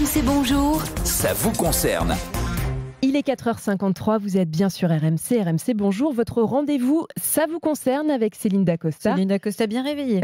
RMC Bonjour. Ça vous concerne. Il est 4h53, vous êtes bien sur RMC. RMC Bonjour, votre rendez-vous, ça vous concerne avec Céline Dacosta. Céline Dacosta bien réveillée.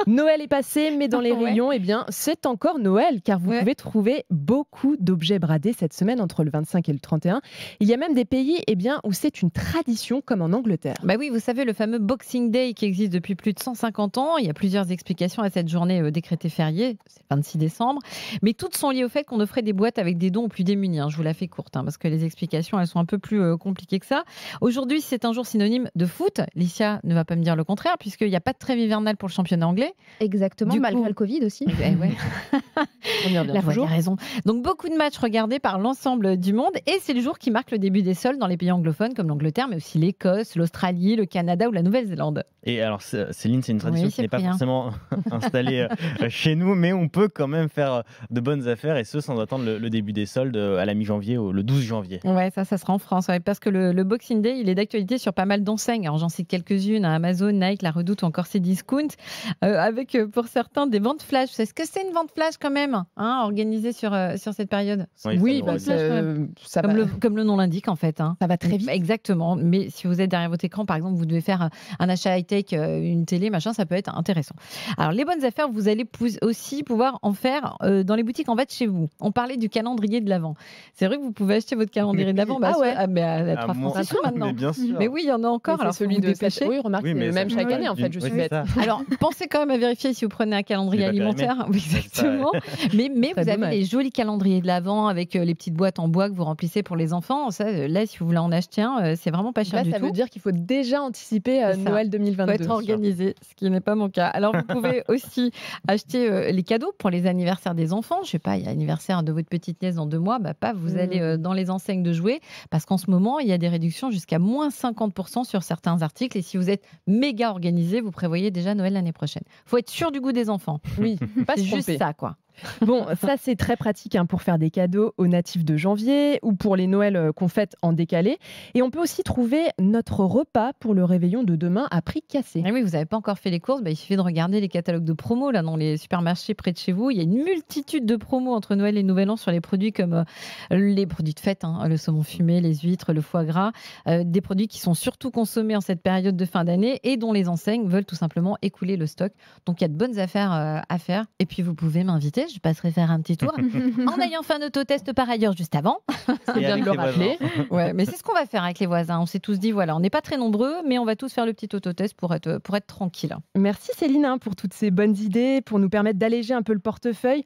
Noël est passé, mais dans les rayons, eh bien, c'est encore Noël, car vous pouvez trouver beaucoup d'objets bradés cette semaine entre le 25 et le 31. Il y a même des pays où c'est une tradition, comme en Angleterre. Bah oui, vous savez, le fameux Boxing Day qui existe depuis plus de 150 ans. Il y a plusieurs explications à cette journée décrétée fériée, c'est 26 décembre. Mais toutes sont liées au fait qu'on offrait des boîtes avec des dons aux plus démunis. Je vous la fais courte, parce que les explications, elles sont un peu plus compliquées que ça. Aujourd'hui, c'est un jour synonyme de foot. Licia ne va pas me dire le contraire, puisqu'il n'y a pas de trêve hivernale pour le championnat anglais. Exactement, malgré le Covid aussi. On y revient toujours. Raison. Donc, beaucoup de matchs regardés par l'ensemble du monde. Et c'est le jour qui marque le début des soldes dans les pays anglophones, comme l'Angleterre, mais aussi l'Écosse, l'Australie, le Canada ou la Nouvelle-Zélande. Et alors, Céline, c'est une tradition qui n'est pas forcément installée chez nous, mais on peut quand même faire de bonnes affaires, et ce, sans attendre le début des soldes à la mi-janvier, le 12 janvier. Ouais, ça sera en France, parce que le Boxing Day, il est d'actualité sur pas mal d'enseignes. Alors, j'en cite quelques-unes, Amazon, Nike, La Redoute ou encore Cdiscount, avec pour certains des ventes flash. Est-ce que c'est une vente flash quand même, organisée sur cette période? Oui, ça comme le nom l'indique en fait. Ça va très vite. Exactement, mais si vous êtes derrière votre écran, par exemple, vous devez faire un achat high-tech, une télé, machin, ça peut être intéressant. Alors, les bonnes affaires, vous allez aussi pouvoir en faire dans les boutiques en fait chez vous. On parlait du calendrier de l'Avent. C'est vrai que vous pouvez acheter votre calendrier de l'Avent. Mais à 3 francs maintenant. Mais bien sûr. Mais oui, il y en a encore. Alors, celui de pêcher. Oui, remarque, c'est le même chaque année en fait. Je suis bête. Alors, pensez quand même à vérifier si vous prenez un calendrier alimentaire. Oui, exactement. Mais vous avez les jolis calendriers de l'Avent avec les petites boîtes en bois que vous remplissez pour les enfants. Ça, là, si vous voulez en acheter un, c'est vraiment pas cher du tout. Ça veut dire qu'il faut déjà anticiper Noël 2022. Il faut être organisé, ce qui n'est pas mon cas. Alors, vous pouvez aussi acheter les cadeaux pour les anniversaires des enfants. Je sais pas, il y a l'anniversaire de votre petite nièce dans 2 mois. Vous allez dans les enseignes de jouets, parce qu'en ce moment, il y a des réductions jusqu'à moins 50% sur certains articles. Et si vous êtes méga organisé, vous prévoyez déjà Noël l'année prochaine. Il faut être sûr du goût des enfants. Oui, pas c'est se juste ça, quoi. Bon, ça c'est très pratique pour faire des cadeaux aux natifs de janvier ou pour les Noëls qu'on fête en décalé. Et on peut aussi trouver notre repas pour le réveillon de demain à prix cassé. Et oui, vous n'avez pas encore fait les courses, il suffit de regarder les catalogues de promos là, dans les supermarchés près de chez vous. Il y a une multitude de promos entre Noël et Nouvel An sur les produits comme les produits de fête, le saumon fumé, les huîtres, le foie gras, des produits qui sont surtout consommés en cette période de fin d'année et dont les enseignes veulent tout simplement écouler le stock. Donc il y a de bonnes affaires à faire. Et puis vous pouvez m'inviter. Je passerai faire un petit tour en ayant fait un autotest par ailleurs juste avant. C'est bien de le rappeler. Ouais, mais c'est ce qu'on va faire avec les voisins. On s'est tous dit, voilà, on n'est pas très nombreux, mais on va tous faire le petit autotest pour être tranquille. Merci Céline pour toutes ces bonnes idées, pour nous permettre d'alléger un peu le portefeuille.